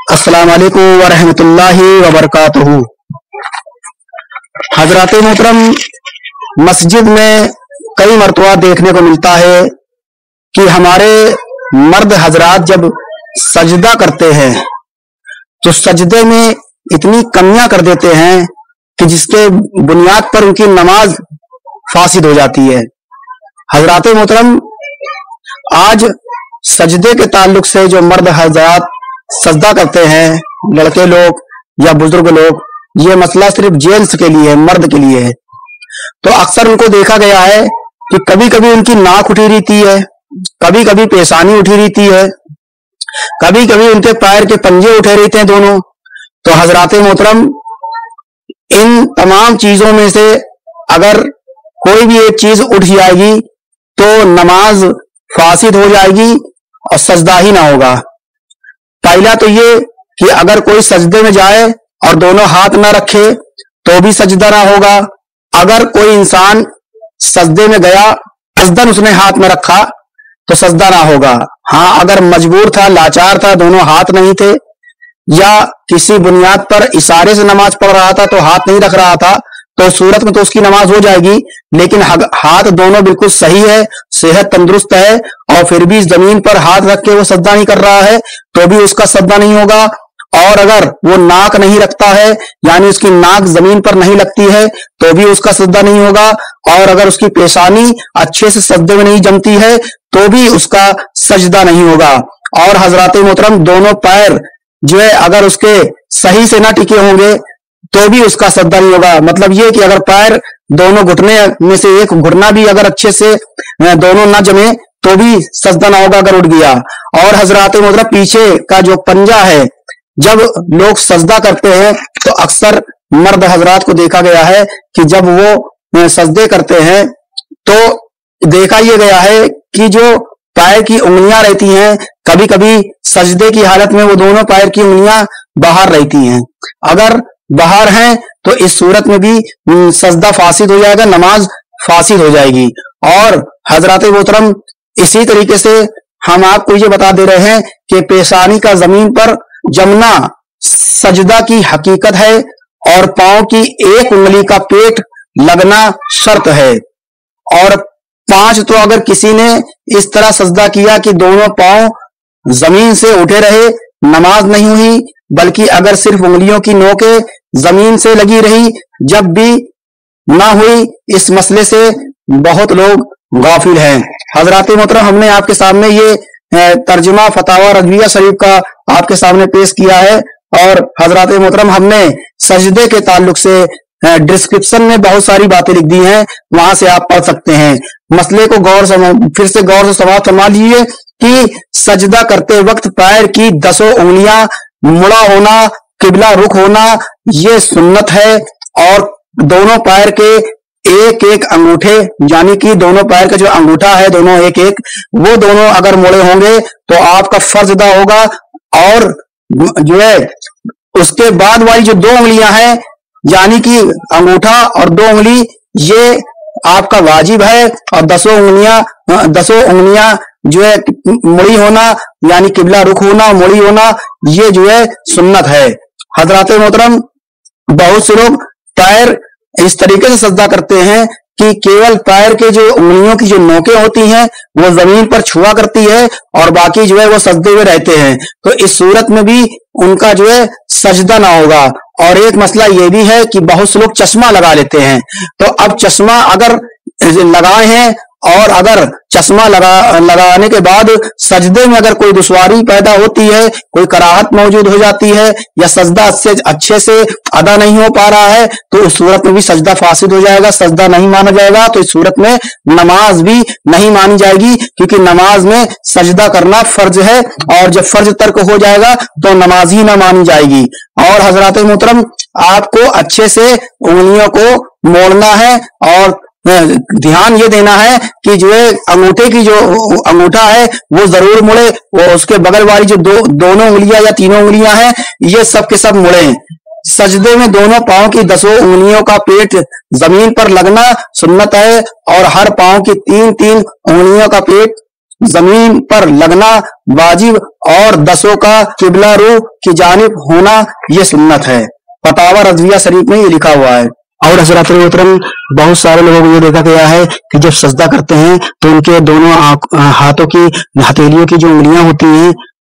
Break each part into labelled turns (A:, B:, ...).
A: अस्सलाम वालेकुम वरहमतुल्लाहि वबरकातुहू। हजरात मोहतरम, मस्जिद में कई मरतबा देखने को मिलता है कि हमारे मर्द हजरात जब सजदा करते हैं तो सजदे में इतनी कमियां कर देते हैं कि जिसके बुनियाद पर उनकी नमाज फासिद हो जाती है। हजरात मोहतरम, आज सजदे के ताल्लुक से जो मर्द हजरात सजदा करते हैं, लड़के लोग या बुजुर्ग लोग, ये मसला सिर्फ जेंट्स के लिए है, मर्द के लिए है। तो अक्सर उनको देखा गया है कि कभी कभी उनकी नाक उठी रहती है, कभी कभी पेशानी उठी रहती है, कभी कभी उनके पैर के पंजे उठे रहते हैं दोनों। तो हजरात मोहतरम, इन तमाम चीजों में से अगर कोई भी एक चीज उठ जाएगी तो नमाज फासिद हो जाएगी और सजदा ही ना होगा। पहला तो ये कि अगर कोई सजदे में जाए और दोनों हाथ ना रखे तो भी सजदा ना होगा। अगर कोई इंसान सजदे में गया, कसदन उसने हाथ में रखा तो सजदा ना होगा। हाँ, अगर मजबूर था, लाचार था, दोनों हाथ नहीं थे, या किसी बुनियाद पर इशारे से नमाज पढ़ रहा था तो हाथ नहीं रख रहा था, तो सूरत में तो उसकी नमाज हो जाएगी। लेकिन हाथ दोनों बिल्कुल सही है, सेहत तंदुरुस्त है, और फिर भी जमीन पर हाथ रख के वो सजदा नहीं कर रहा है तो भी उसका सजदा नहीं होगा। और अगर वो नाक नहीं रखता है, यानी उसकी नाक जमीन पर नहीं लगती है, तो भी उसका सजदा नहीं होगा। और अगर उसकी पेशानी अच्छे से सजदे में नहीं जमती है तो भी उसका सजदा नहीं होगा। और हजरात मोहतरम, दोनों पैर जो है अगर उसके सही से ना टिके होंगे तो भी उसका सजदा नहीं होगा। मतलब ये कि अगर पैर दोनों घुटने में से एक घुटना भी अगर अच्छे से दोनों ना जमे तो भी सजदा ना होगा अगर उठ गया। और हजरात मोहतरम, पीछे का जो पंजा है, जब लोग सजदा करते हैं तो अक्सर मर्द हजरात को देखा गया है कि जब वो सजदे करते हैं तो देखा यह गया है कि जो पैर की उंगलियां रहती हैं, कभी कभी सजदे की हालत में वो दोनों पैर की उंगलियां बाहर रहती हैं। अगर बाहर हैं तो इस सूरत में भी सजदा फासिद हो जाएगा, नमाज फासिद हो जाएगी। और हजरात मोहतरम, इसी तरीके से हम आपको ये बता दे रहे हैं कि पेशानी का जमीन पर जमना सजदा की हकीकत है और पांव की एक उंगली का पेट लगना शर्त है। और 5 तो अगर किसी ने इस तरह सजदा किया कि दोनों पांव जमीन से उठे रहे, नमाज नहीं हुई, बल्कि अगर सिर्फ उंगलियों की नोकें जमीन से लगी रही जब भी ना हुई, इस मसले से बहुत लोग गाफिल हैं। हजरात मोहतरम, हमने आपके सामने ये तर्जुमा फतावा रज़विया शरीफ का आपके सामने पेश किया है। और हजरात मोहतरम, हमने सजदे के ताल्लुक से डिस्क्रिप्शन में बहुत सारी बातें लिख दी हैं, वहां से आप पढ़ सकते हैं। मसले को फिर से गौर से समाप्त फरमा लीजिए कि सजदा करते वक्त पैर की 10 उंगलियां मुड़ा होना, किबला रुख होना, ये सुन्नत है। और दोनों पैर के एक एक अंगूठे, यानी कि दोनों पैर का जो अंगूठा है, दोनों एक एक, वो दोनों अगर मुड़े होंगे तो आपका फर्ज अदा होगा। और जो है उसके बाद वाली जो 2 उंगलियां हैं, यानी कि अंगूठा और 2 उंगली, ये आपका वाजिब है। और 10 उंगलियां जो है मुड़ी होना, यानी किबला रुख होना, मुड़ी होना, ये जो है सुन्नत है। हजरात मोहतरम, बहुत से लोग पैर इस तरीके से सजदा करते हैं कि केवल पैर के जो उंगलियों की जो नोकें होती हैं वो जमीन पर छुआ करती है और बाकी जो है वो सजदे में रहते हैं, तो इस सूरत में भी उनका जो है सजदा ना होगा। और एक मसला ये भी है कि बहुत से लोग चश्मा लगा लेते हैं। तो अब चश्मा अगर लगाए हैं और अगर चश्मा लगाने के बाद सजदे में अगर कोई दुश्वारी पैदा होती है, कोई कराहत मौजूद हो जाती है, या सजदा अच्छे से अदा नहीं हो पा रहा है, तो उस सूरत में भी सजदा फासिद हो जाएगा, सजदा नहीं माना जाएगा। तो इस सूरत में नमाज भी नहीं मानी जाएगी, क्योंकि नमाज में सजदा करना फर्ज है, और जब फर्ज तर्क हो जाएगा तो नमाज ही ना मानी जाएगी। और हजरात मोहतरम, आपको अच्छे से उंगलियों को मोड़ना है और ध्यान ये देना है कि जो है अंगूठे की जो अंगूठा है वो जरूर मुड़े, वो उसके बगल वाली जो दोनों उंगलियां या तीनों उंगलियां हैं, ये सब के सब मुड़े। सजदे में दोनों पांव की 10 उंगलियों का पेट जमीन पर लगना सुन्नत है, और हर पांव की 3-3 उंगलियों का पेट जमीन पर लगना वाजिब और दसों का किबला रू की जानिब होना ये सुन्नत है। फतावा रज़विया शरीफ में ये लिखा हुआ है। और हज़रात मोहतरम बहुत सारे लोगों को ये देखा गया है कि जब सजदा करते हैं तो उनके दोनों हाथों की हथेलियों की जो उंगलियां होती हैं,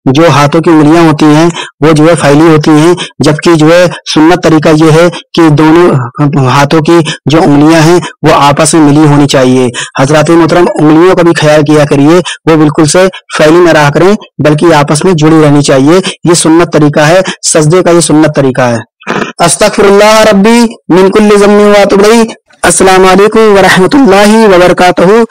A: जो हाथों की उंगलियां होती हैं वो जो है फैली होती हैं, जबकि जो है सुन्नत तरीका ये है कि दोनों हाथों की जो उंगलियां हैं वो आपस में मिली होनी चाहिए। हजरत मोहतरम उंगलियों का भी ख्याल किया करिए, वो बिल्कुल से फैली न रहा करें बल्कि आपस में जुड़ी रहनी चाहिए। ये सुन्नत तरीका है, सजदे का ये सुन्नत तरीका है। अस्तगफिरुल्लाह रब्बी मिन कुल्ली ज़म्बिन व अतूबु इलैह। अस्सलामु अलैकुम व रहमतुल्लाहि व बरकातहू।